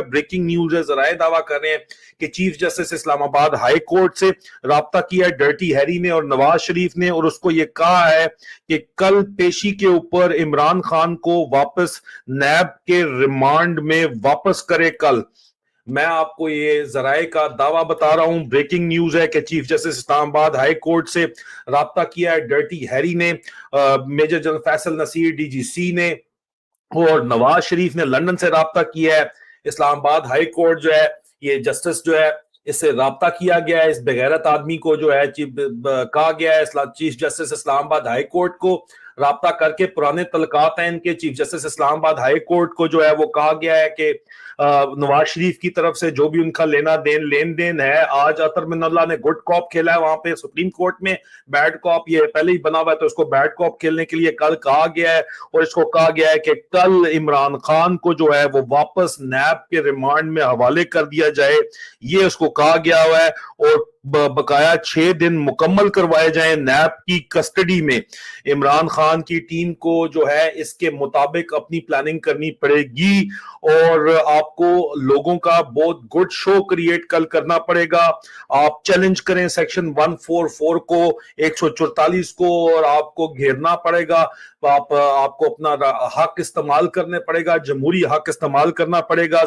Breaking news ہے، ذرائع دعویٰ کر رہے ہیں کہ چیف جسٹس اسلام آباد ہائی کورٹ سے رابطہ کیا ہے ڈرٹی ہیری نے اور نواز شریف نے، اور اس کو یہ کہا ہے کہ کل پیشی کے اوپر عمران خان کو واپس نیب کے ریمانڈ میں واپس کرے کل۔ میں آپ کو یہ ذرائع کا دعویٰ بتا رہا ہوں، بریکنگ نیوز ہے کہ چیف جسٹس اسلام آباد ہائی کورٹ سے رابطہ کیا ہے ڈرٹی ہیری نے، major general Faisal Naseer D G C نے، اور نواز شریف نے لندن سے رابطہ کیا ہے۔ اسلام آباد ہائی کورٹ جو ہے، یہ جسٹس جو ہے اس سے رابطہ کیا گیا ہے، اس بغیرت آدمی کو جو ہے کہا گیا ہے چیف جسٹس اسلام آباد ہائی کورٹ کو رابطہ کر کے پرانے تعلقات ہیں ان کے، چیف جسٹس اسلام آباد ہائی کورٹ کو جو ہے وہ کہا گیا ہے کہ نواز شریف کی طرف سے جو بھی ان کا لین دین ہے، آج اطہر من اللہ نے گڈ کاپ کھیلا ہے وہاں پہ سپریم کورٹ میں، بیڈ کاپ یہ پہلے ہی بنا ہوا ہے تو اس کو بیڈ کاپ کھیلنے کے لیے کل کہا گیا ہے، اور اس کو کہا گیا ہے کہ کل عمران خان کو جو ہے وہ واپس نیب کے ریمانڈ میں حوالے کر دیا جائے، یہ اس کو کہا گیا ہوا ہے، اور بقایا 6 دن مکمل کروائے جائیں نیب کی کسٹڈی میں۔ عمران خان کی ٹیم کو جو ہے اس کے مطابق اپنی پلاننگ کرنی پڑے گی، اور آپ کو لوگوں کا بہت گڈ شو کریٹ کل کرنا پڑے گا۔ آپ چیلنج کریں سیکشن 144 کو، 144 کو، اور آپ کو گھیرنا پڑے گا، آپ کو اپنا حق استعمال کرنے پڑے گا، جمہوری حق استعمال کرنا پڑے گا۔